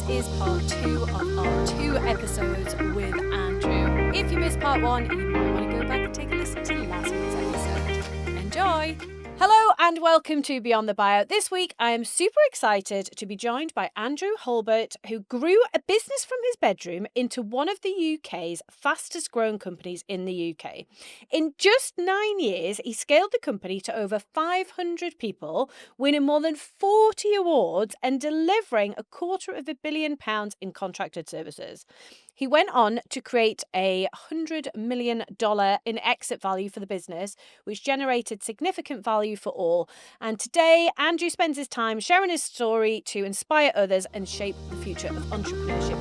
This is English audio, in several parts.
is part 2 of our 2 episodes with Andrew. If you missed part 1, you might want to go back and take a listen to last week's episode. Enjoy! Hello and welcome to Beyond the Buyout. This week I am super excited to be joined by Andrew Hulbert, who grew a business from his bedroom into one of the UK's fastest growing companies in the UK. In just 9 years, he scaled the company to over 500 people, winning more than 40 awards and delivering £250 million in contracted services. He went on to create a $100 million in exit value for the business, which generated significant value for all. And today, Andrew spends his time sharing his story to inspire others and shape the future of entrepreneurship.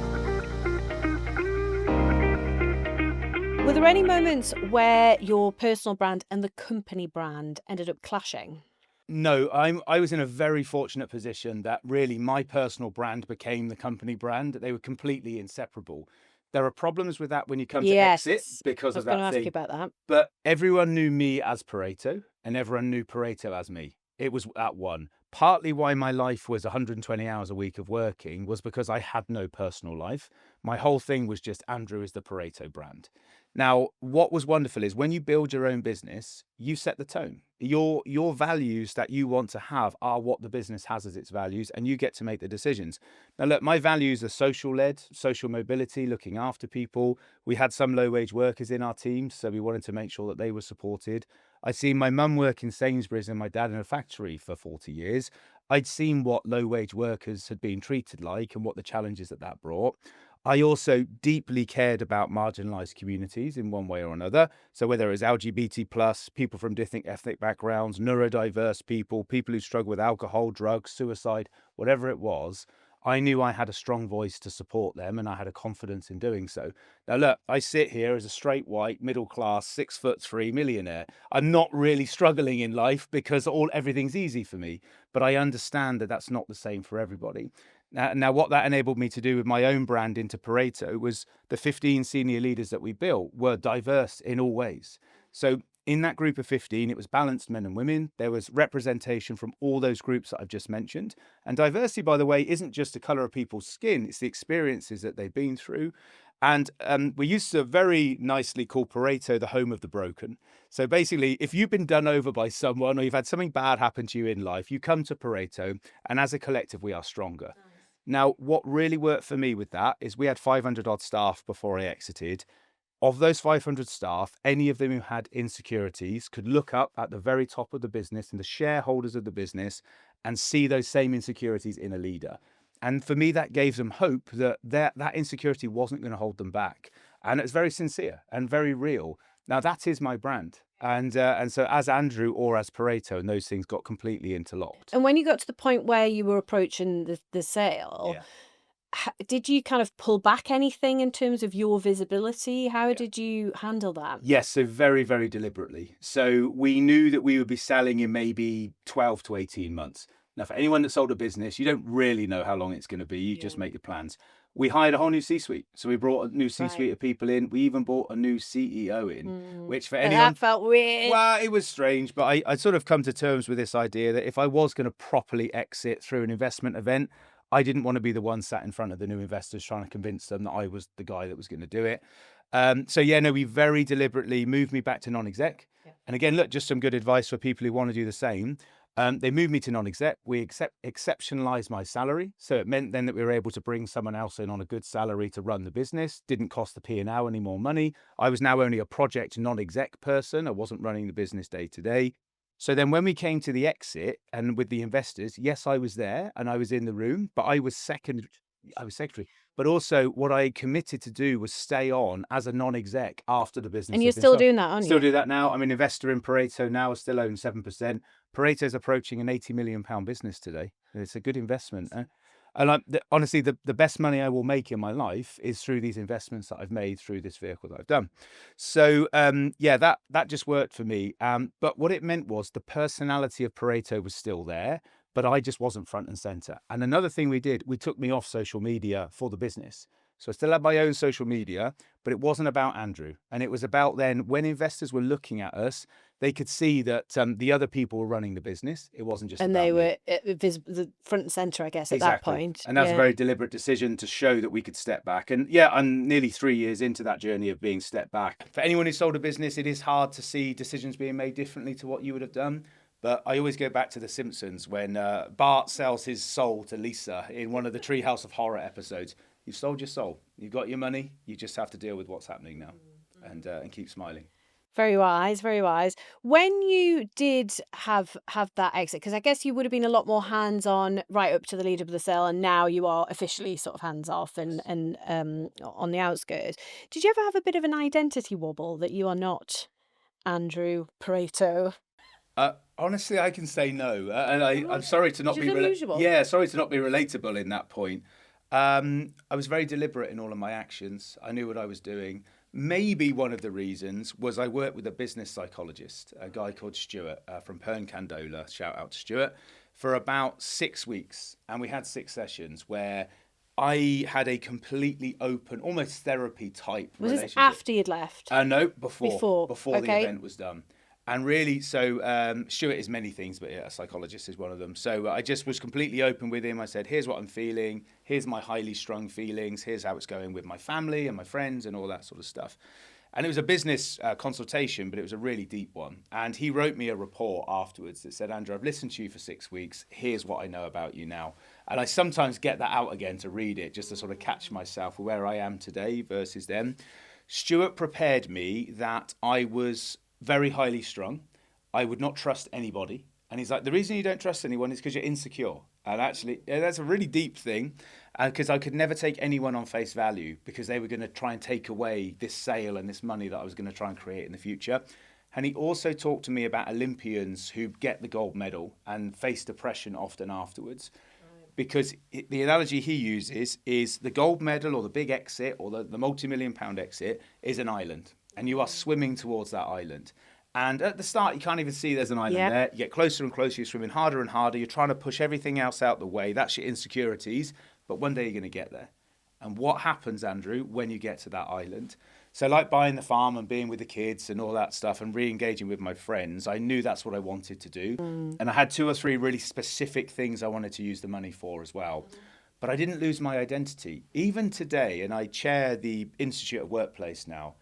Were there any moments where your personal brand and the company brand ended up clashing? No, I was in a very fortunate position that really my personal brand became the company brand. They were completely inseparable. There are problems with that when you come to exit because I was of going to that ask thing. you about that. But everyone knew me as Pareto and everyone knew Pareto as me. It was at one. Partly why my life was 120 hours a week of working was because I had no personal life. My whole thing was just Andrew is the Pareto brand. Now, what was wonderful is when you build your own business, you set the tone. Your values that you want to have are what the business has as its values, and you get to make the decisions. Now, look, my values are social-led, social mobility, looking after people. We had some low-wage workers in our team, so we wanted to make sure that they were supported. I'd seen my mum work in Sainsbury's and my dad in a factory for 40 years. I'd seen what low-wage workers had been treated like and what the challenges that brought. I also deeply cared about marginalised communities in one way or another. So whether it was LGBT+, people from different ethnic backgrounds, neurodiverse people, people who struggle with alcohol, drugs, suicide, whatever it was, I knew I had a strong voice to support them and I had a confidence in doing so. Now, look, I sit here as a straight white, middle class, 6'3" millionaire. I'm not really struggling in life because everything's easy for me, but I understand that that's not the same for everybody. Now, what that enabled me to do with my own brand into Pareto was the 15 senior leaders that we built were diverse in all ways. So in that group of 15, it was balanced men and women. There was representation from all those groups that I've just mentioned. And diversity, by the way, isn't just the color of people's skin. It's the experiences that they've been through. And we used to very nicely call Pareto the home of the broken. So basically, if you've been done over by someone or you've had something bad happen to you in life, you come to Pareto, and as a collective, we are stronger. Now, what really worked for me with that is we had 500 odd staff before I exited. Of those 500 staff, any of them who had insecurities could look up at the very top of the business and the shareholders of the business and see those same insecurities in a leader. And for me, that gave them hope that that insecurity wasn't going to hold them back. And it's very sincere and very real. Now, that is my brand. And so as Andrew or as Pareto, and those things got completely interlocked. And when you got to the point where you were approaching the sale, did you kind of pull back anything in terms of your visibility? How did you handle that? Yes, so very, very deliberately. So we knew that we would be selling in maybe 12 to 18 months. Now, for anyone that sold a business, you don't really know how long it's going to be. You just make your plans. We hired a whole new C-suite. So we brought a new C-suite of people in. We even brought a new CEO in, which for anyone... That felt weird. Well, it was strange, but I sort of come to terms with this idea that if I was going to properly exit through an investment event, I didn't want to be the one sat in front of the new investors trying to convince them that I was the guy that was going to do it. We very deliberately moved me back to non-exec. Yeah. And again, look, just some good advice for people who want to do the same. They moved me to non-exec. We exceptionalized my salary. So it meant then that we were able to bring someone else in on a good salary to run the business. Didn't cost the P&L any more money. I was now only a project non-exec person. I wasn't running the business day to day. So then when we came to the exit and with the investors, yes, I was there and I was in the room, but I was secretary. But also what I committed to do was stay on as a non-exec after the business. And you're still doing that, aren't you? Still do that now. I'm an investor in Pareto now. I still own 7%. Pareto's approaching an £80 million business today. It's a good investment. And honestly, the best money I will make in my life is through these investments that I've made through this vehicle that I've done. So, that just worked for me. But what it meant was the personality of Pareto was still there, but I just wasn't front and center. And another thing we did, we took me off social media for the business. So I still had my own social media, but it wasn't about Andrew. And it was about then when investors were looking at us, they could see that the other people were running the business. It wasn't just And about they me. were the front and centre, I guess, at that point. And that's a very deliberate decision to show that we could step back. And yeah, I'm nearly 3 years into that journey of being stepped back. For anyone who's sold a business, it is hard to see decisions being made differently to what you would have done. But I always go back to The Simpsons when Bart sells his soul to Lisa in one of the Treehouse of Horror episodes. You've sold your soul. You've got your money. You just have to deal with what's happening now and keep smiling. Very wise, very wise. When you did have that exit, because I guess you would have been a lot more hands-on right up to the lead up of the sale, and now you are officially sort of hands-off and on the outskirts. Did you ever have a bit of an identity wobble that you are not Andrew Pareto? Honestly, I can say no, and I'm sorry to not be sorry to not be relatable in that point. I was very deliberate in all of my actions. I knew what I was doing. Maybe one of the reasons was I worked with a business psychologist, a guy called Stuart from Pern Candola, shout out to Stuart, for about 6 weeks. And we had 6 sessions where I had a completely open, almost therapy type relationship. Was this after you'd left? No, before okay. The event was done. And really, so Stuart is many things, but yeah, a psychologist is one of them. So I just was completely open with him. I said, here's what I'm feeling. Here's my highly strung feelings. Here's how it's going with my family and my friends and all that sort of stuff. And it was a business consultation, but it was a really deep one. And he wrote me a report afterwards that said, Andrew, I've listened to you for 6 weeks. Here's what I know about you now. And I sometimes get that out again to read it, just to sort of catch myself where I am today versus then. Stuart prepared me that I was very highly strung. I would not trust anybody. And he's like, the reason you don't trust anyone is because you're insecure. And actually, that's a really deep thing, because I could never take anyone on face value because they were going to try and take away this sale and this money that I was going to try and create in the future. And he also talked to me about Olympians who get the gold medal and face depression often afterwards. Because the analogy he uses is the gold medal or the big exit or the multi-million-pound exit is an island. And you are swimming towards that island. And at the start, you can't even see there's an island there. You get closer and closer, you're swimming harder and harder. You're trying to push everything else out the way. That's your insecurities. But one day you're going to get there. And what happens, Andrew, when you get to that island? So like buying the farm and being with the kids and all that stuff and re-engaging with my friends, I knew that's what I wanted to do. And I had 2 or 3 really specific things I wanted to use the money for as well. But I didn't lose my identity. Even today, and I chair the Institute of Workplace now,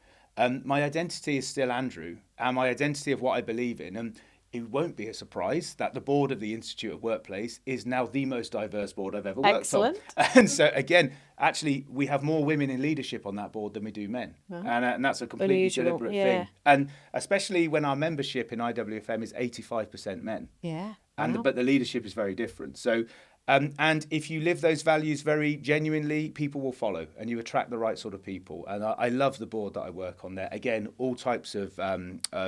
my identity is still Andrew, and my identity of what I believe in. And it won't be a surprise that the board of the Institute of Workplace is now the most diverse board I've ever worked on. And so, again, actually, we have more women in leadership on that board than we do men. And that's a completely deliberate thing. And especially when our membership in IWFM is 85% men. Yeah. But the leadership is very different. So, and if you live those values very genuinely, people will follow and you attract the right sort of people. And I love the board that I work on there. Again, all types of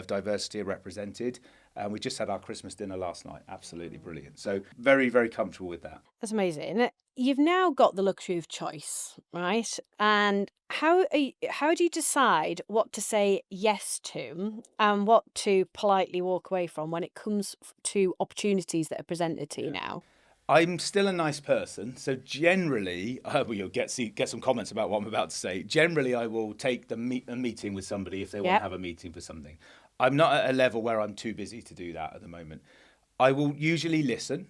diversity are represented. And we just had our Christmas dinner last night. Absolutely brilliant. So very, very comfortable with that. That's amazing. You've now got the luxury of choice, right? And how do you decide what to say yes to and what to politely walk away from when it comes to opportunities that are presented to you now? I'm still a nice person, so generally, you'll get some comments about what I'm about to say. Generally, I will take a meeting with somebody if they want to have a meeting for something. I'm not at a level where I'm too busy to do that at the moment. I will usually listen,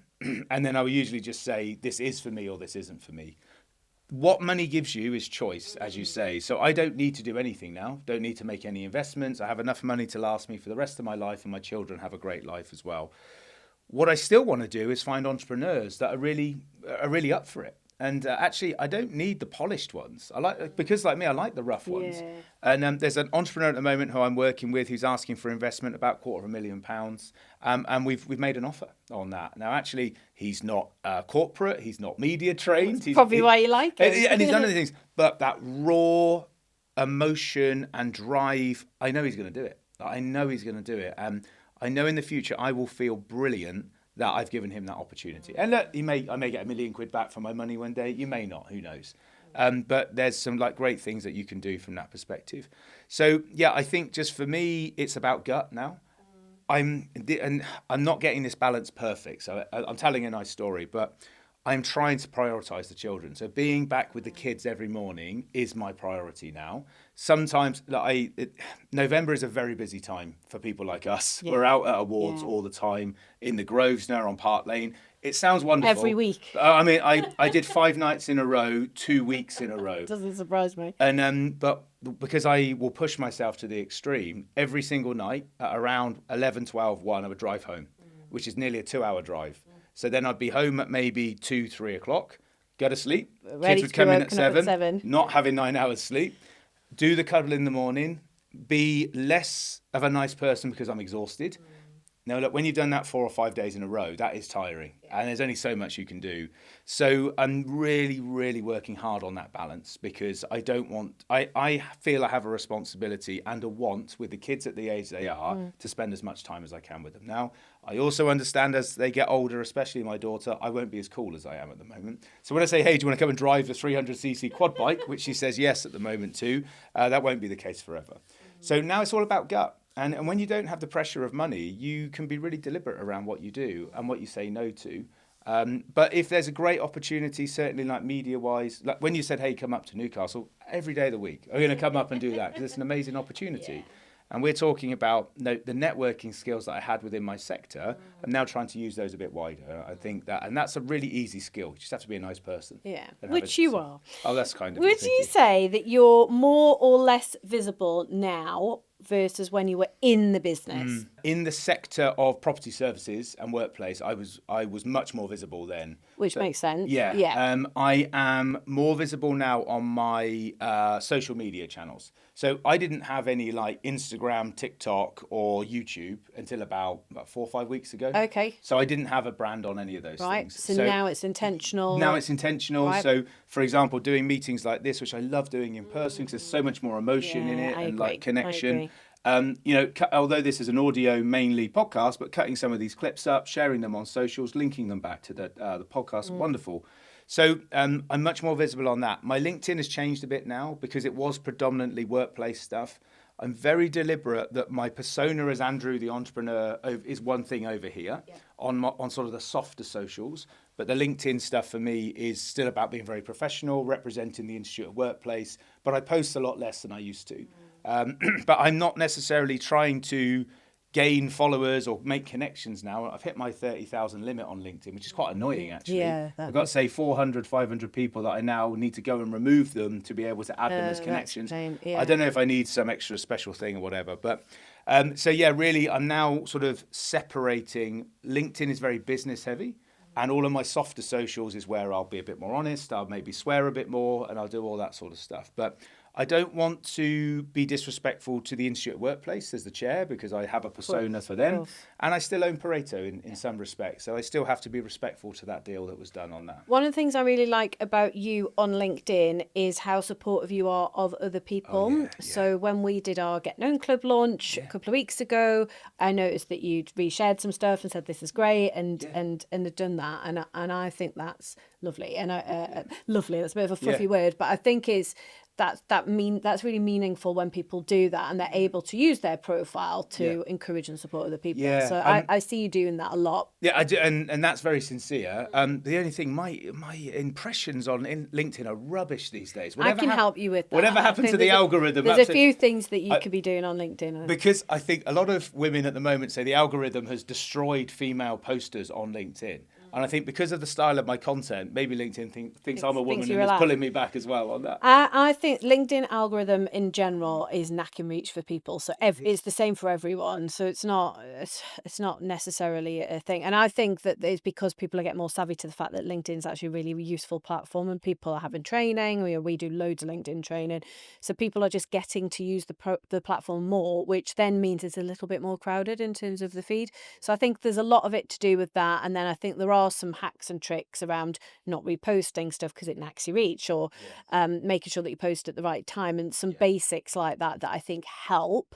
and then I will usually just say, this is for me or this isn't for me. What money gives you is choice, as you say. So I don't need to do anything now, don't need to make any investments. I have enough money to last me for the rest of my life, and my children have a great life as well. What I still want to do is find entrepreneurs that are really up for it. And actually, I don't need the polished ones. Because like me, I like the rough ones. And there's an entrepreneur at the moment who I'm working with who's asking for investment, about £250,000. And we've made an offer on that. Now, actually, he's not corporate. He's not media trained. That's probably why you like it. And he's none of the things. But that raw emotion and drive, I know he's going to do it. I know he's going to do it. I know in the future I will feel brilliant that I've given him that opportunity. And look, I may get £1 million back for my money one day. You may not, who knows? But there's some great things that you can do from that perspective. So yeah, I think just for me, it's about gut now. I'm not getting this balance perfect. So I'm telling a nice story, but I'm trying to prioritize the children. So being back with the kids every morning is my priority now. Sometimes November is a very busy time for people like us. Yeah. We're out at awards all the time in the Groves now on Park Lane. It sounds wonderful. Every week. I mean, I did 5 nights in a row, 2 weeks in a row. Doesn't surprise me. And but because I will push myself to the extreme, every single night at around 11, 12, 1, I would drive home, which is nearly a 2-hour drive. So then I'd be home at maybe 2, 3 o'clock, go to sleep. Ready Kids would come in at woken up 7, not having 9 hours sleep. Do the cuddle in the morning. Be less of a nice person because I'm exhausted. Now, look, when you've done that 4 or 5 days in a row, that is tiring. And there's only so much you can do. So I'm really, really working hard on that balance because I don't want, I feel I have a responsibility and a want with the kids at the age they are to spend as much time as I can with them. Now, I also understand as they get older, especially my daughter, I won't be as cool as I am at the moment. So when I say, hey, do you want to come and drive the 300cc quad bike, which she says yes at the moment too, that won't be the case forever. So now it's all about gut. And when you don't have the pressure of money, you can be really deliberate around what you do and what you say no to. But if there's a great opportunity, certainly like media-wise, like when you said, hey, come up to Newcastle, every day of the week, I'm going to come up and do that because it's an amazing opportunity. And we're talking about the networking skills that I had within my sector. I'm now trying to use those a bit wider. I think that, and that's a really easy skill. You just have to be a nice person. Yeah, which you are. Oh, that's kind of. Would you say that you're more or less visible now versus when you were in the business? In the sector of property services and workplace, I was much more visible then. Which makes sense. Yeah. I am more visible now on my social media channels. So I didn't have any like Instagram, TikTok, or YouTube until about 4 or 5 weeks ago. Okay. So I didn't have a brand on any of those Right. things. So now it's intentional. Now it's intentional. Right. So, for example, doing meetings like this, which I love doing in person because there's so much more emotion in it and like connection. Although this is an audio mainly podcast, but cutting some of these clips up, sharing them on socials, linking them back to the podcast, wonderful. So I'm much more visible on that. My LinkedIn has changed a bit now because it was predominantly workplace stuff. I'm very deliberate that my persona as Andrew, the entrepreneur, is one thing over here on sort of the softer socials. But the LinkedIn stuff for me is still about being very professional, representing the Institute of Workplace. But I post a lot less than I used to. But I'm not necessarily trying to gain followers or make connections now. I've hit my 30,000 limit on LinkedIn, which is quite annoying, actually. Yeah, I've got to say 400, 500 people that I now need to go and remove them to be able to add them as connections. Yeah. I don't know if I need some extra special thing or whatever. But really, I'm now sort of separating. LinkedIn is very business heavy. And all of my softer socials is where I'll be a bit more honest. I'll maybe swear a bit more and I'll do all that sort of stuff. But I don't want to be disrespectful to the Institute Workplace as the chair because I have a persona for them. And I still own Pareto in some respects. So I still have to be respectful to that deal that was done on that. One of the things I really like about you on LinkedIn is how supportive you are of other people. Oh, yeah. So when we did our Get Known Club launch a couple of weeks ago, I noticed that you'd reshared some stuff and said this is great and had done that. And I think that's lovely. And lovely, that's a bit of a fluffy word, but I think that's really meaningful when people do that and they're able to use their profile to encourage and support other people. Yeah, So I see you doing that a lot. Yeah, I do, and that's very sincere. The only thing, my impressions on LinkedIn are rubbish these days. I can help you with that. Whatever happened to the algorithm? There's a few things that you could be doing on LinkedIn. Because I think a lot of women at the moment say the algorithm has destroyed female posters on LinkedIn. And I think because of the style of my content, maybe LinkedIn thinks I'm a woman and is pulling me back as well on that. I think LinkedIn algorithm in general is knack and reach for people. So it's the same for everyone. So it's not necessarily a thing. And I think that it's because people are getting more savvy to the fact that LinkedIn is actually a really useful platform and people are having training. We do loads of LinkedIn training. So people are just getting to use the platform more, which then means it's a little bit more crowded in terms of the feed. So I think there's a lot of it to do with that. And then I think there are some hacks and tricks around not reposting stuff because it knacks your reach or making sure that you post at the right time and some basics like that I think help.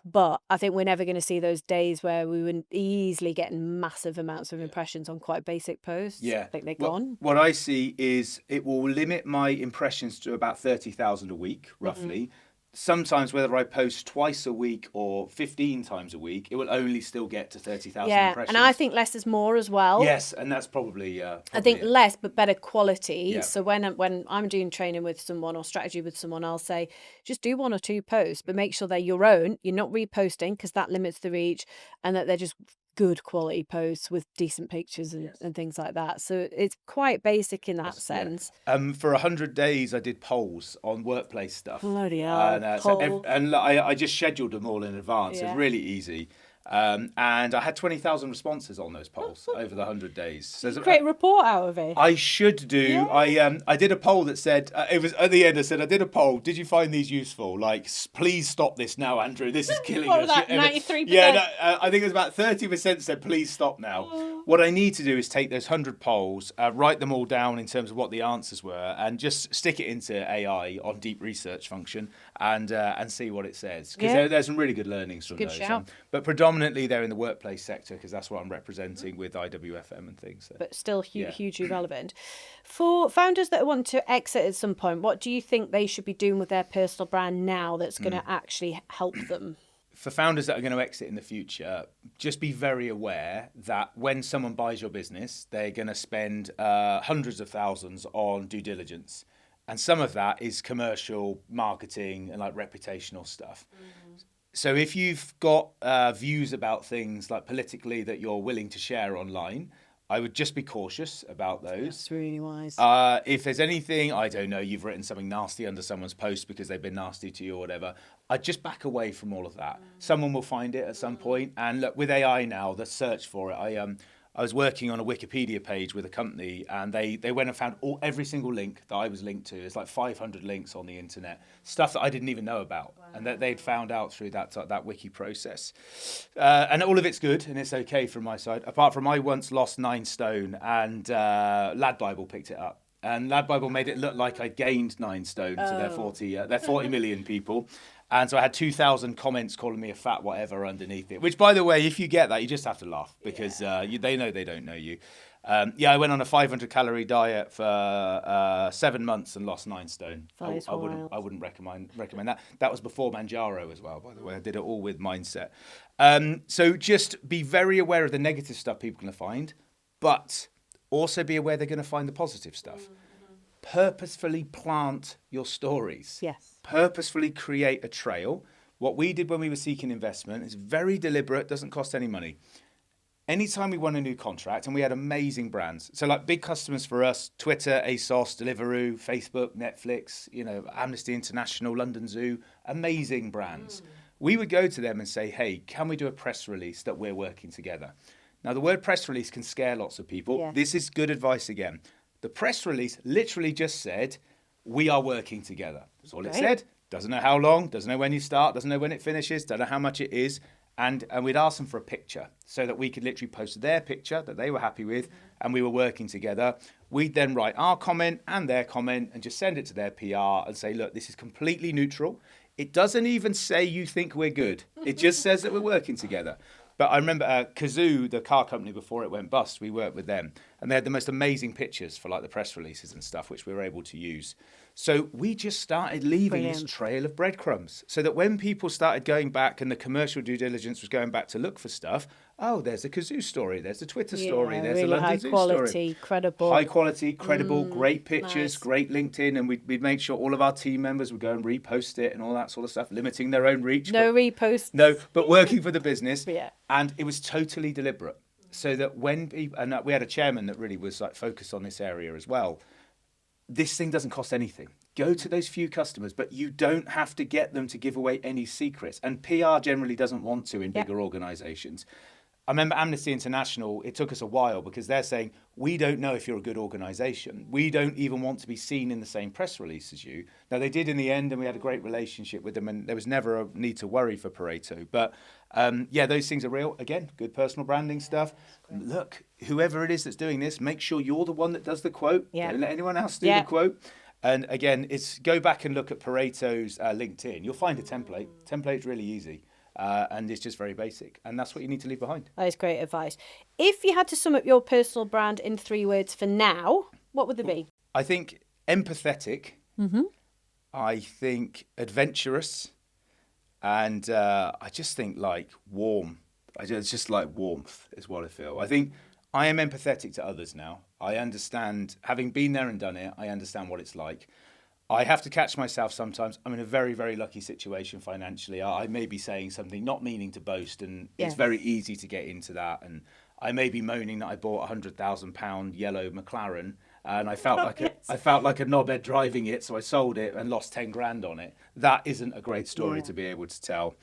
But I think we're never going to see those days where we were easily getting massive amounts of impressions on quite basic posts. I think they're gone. What I see is it will limit my impressions to about 30,000 a week, roughly. sometimes whether I post twice a week or 15 times a week, it will only still get to 30,000 Yeah, impressions. and I think less is more as well. Yes, and that's probably I think it. less but better quality. Yeah. So when I'm doing training with someone or strategy with someone, I'll say just do 1 or 2 posts, but make sure they're your own. You're not reposting because that limits the reach, and that they're just good quality posts with decent pictures and things like that. So it's quite basic in that sense. For 100 days, I did polls on workplace stuff. Bloody hell, and I just scheduled them all in advance. Yeah. It's really easy. And I had 20,000 responses on those polls over the 100 days. So create a report out of it. I should do. Yeah. I did a poll that said, it was at the end, I said, I did a poll. Did you find these useful? Like, please stop this now, Andrew. This is killing What us. was that, 93%? Yeah, no, I think it was about 30% said, please stop now. What I need to do is take those 100 polls, write them all down in terms of what the answers were, and just stick it into AI on deep research function and see what it says. Because there's some really good learnings from those. Shout. But predominantly they're in the workplace sector because that's what I'm representing with IWFM and things. So. But still hugely relevant. For founders that want to exit at some point, what do you think they should be doing with their personal brand now that's going to actually help them? For founders that are going to exit in the future, just be very aware that when someone buys your business, they're going to spend hundreds of thousands on due diligence. And some of that is commercial, marketing, and like reputational stuff. Mm-hmm. So if you've got views about things like politically that you're willing to share online, I would just be cautious about those. That's really wise. If there's anything, I don't know, you've written something nasty under someone's post because they've been nasty to you or whatever, I'd just back away from all of that. Someone will find it at some point. And look, with AI now, the search for it, I was working on a Wikipedia page with a company, and they went and found every single link that I was linked to. There's like 500 links on the internet, stuff that I didn't even know about, and that they'd found out through that wiki process. And all of it's good, and it's okay from my side. Apart from I once lost 9 stone, and Lad Bible picked it up. And Lad Bible made it look like I gained 9 stone to their 40 million people. And so I had 2,000 comments calling me a fat whatever underneath it, which, by the way, if you get that, you just have to laugh because they know they don't know you. I went on a 500-calorie diet for 7 months and lost 9 stone. I wouldn't recommend that. That was before Manjaro as well, by the way. I did it all with mindset. So just be very aware of the negative stuff people are going to find, but also be aware they're going to find the positive stuff. Purposefully plant your stories. Yes. Purposefully create a trail. What we did when we were seeking investment is very deliberate, doesn't cost any money. Anytime we won a new contract, and we had amazing brands. So like big customers for us, Twitter, ASOS, Deliveroo, Facebook, Netflix, Amnesty International, London Zoo, amazing brands. We would go to them and say, hey, can we do a press release that we're working together? Now the word press release can scare lots of people. Yeah. This is good advice again. The press release literally just said, we are working together. That's all it said. Doesn't know how long, doesn't know when you start, doesn't know when it finishes, don't know how much it is. And we'd ask them for a picture so that we could literally post their picture that they were happy with and we were working together. We'd then write our comment and their comment and just send it to their PR and say, look, this is completely neutral. It doesn't even say you think we're good. It just says that we're working together. But I remember Kazoo, the car company before it went bust, we worked with them. And they had the most amazing pictures for like the press releases and stuff, which we were able to use. So we just started leaving this trail of breadcrumbs so that when people started going back and the commercial due diligence was going back to look for stuff, there's a Kazoo story, there's a Twitter story, there's really a London Zoo story. High quality, credible, great pictures, nice. Great LinkedIn. And we'd make sure all of our team members would go and repost it and all that sort of stuff, limiting their own reach. Reposts. No, but working for the business. Yeah. And it was totally deliberate. So that when people, and we had a chairman that really was like focused on this area as well. This thing doesn't cost anything. Go to those few customers, but you don't have to get them to give away any secrets. And PR generally doesn't want to in bigger organizations. I remember Amnesty International, it took us a while because they're saying, we don't know if you're a good organization. We don't even want to be seen in the same press release as you. Now, they did in the end, and we had a great relationship with them, and there was never a need to worry for Pareto. But those things are real. Again, good personal branding stuff. Look, whoever it is that's doing this, make sure you're the one that does the quote. Don't let anyone else do the quote. And again, it's go back and look at Pareto's LinkedIn. You'll find a template. Template's really easy. And it's just very basic. And that's what you need to leave behind. That is great advice. If you had to sum up your personal brand in 3 words for now, what would they be? I think empathetic, I think adventurous, and I just think like warm. It's just like warmth is what I feel. I think I am empathetic to others now. I understand, having been there and done it, I understand what it's like. I have to catch myself sometimes. I'm in a very, very lucky situation financially. I may be saying something, not meaning to boast, and it's very easy to get into that. And I may be moaning that I bought a £100,000 yellow McLaren, and I felt like a knobhead driving it, so I sold it and lost 10 grand on it. That isn't a great story to be able to tell.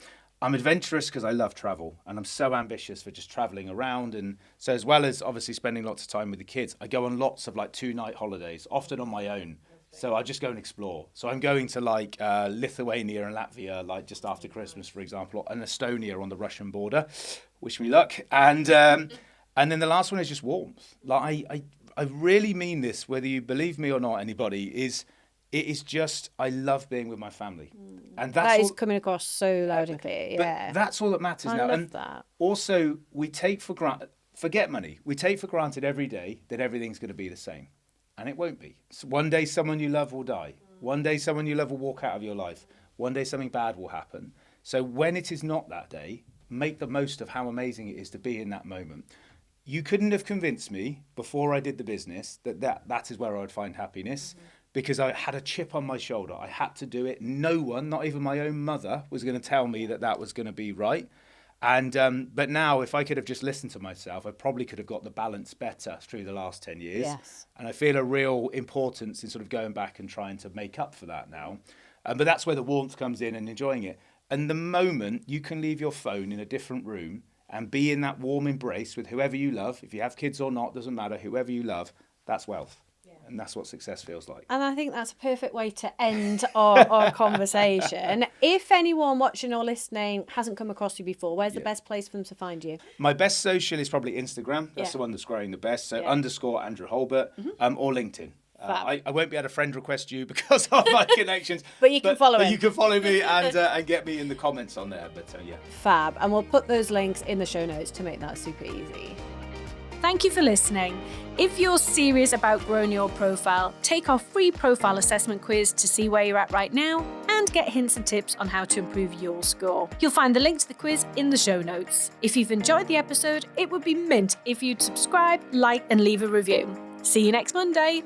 I'm adventurous because I love travel, and I'm so ambitious for just traveling around. And so, as well as obviously spending lots of time with the kids, I go on lots of like 2-night holidays, often on my own. So I just go and explore. So I'm going to like Lithuania and Latvia, like just after Christmas, for example, and Estonia on the Russian border. Wish me luck. And then the last one is just warmth. Like I really mean this, whether you believe me or not, anybody, it is just, I love being with my family. And that is coming across so loud and clear. Yeah. But that's all that matters now. I love and that. Also, we take for granted, forget money, we take for granted every day that everything's going to be the same. And it won't be. So one day someone you love will die. One day someone you love will walk out of your life. One day something bad will happen. So when it is not that day, make the most of how amazing it is to be in that moment. You couldn't have convinced me before I did the business that is where I would find happiness, because I had a chip on my shoulder. I had to do it. No one, not even my own mother, was going to tell me that was going to be right. And but now, if I could have just listened to myself, I probably could have got the balance better through the last 10 years. Yes. And I feel a real importance in sort of going back and trying to make up for that now. But that's where the warmth comes in and enjoying it. And the moment you can leave your phone in a different room and be in that warm embrace with whoever you love, if you have kids or not, doesn't matter, whoever you love, that's wealth. And that's what success feels like. And I think that's a perfect way to end our conversation. If anyone watching or listening hasn't come across you before, where's the best place for them to find you? My best social is probably Instagram. That's the one that's growing the best. So _ Andrew Hulbert or LinkedIn. I won't be able to friend request you because of my connections. But you can follow you can follow me and get me in the comments on there. But Fab. And we'll put those links in the show notes to make that super easy. Thank you for listening. If you're serious about growing your profile, take our free profile assessment quiz to see where you're at right now and get hints and tips on how to improve your score. You'll find the link to the quiz in the show notes. If you've enjoyed the episode, it would be mint if you'd subscribe, like, and leave a review. See you next Monday.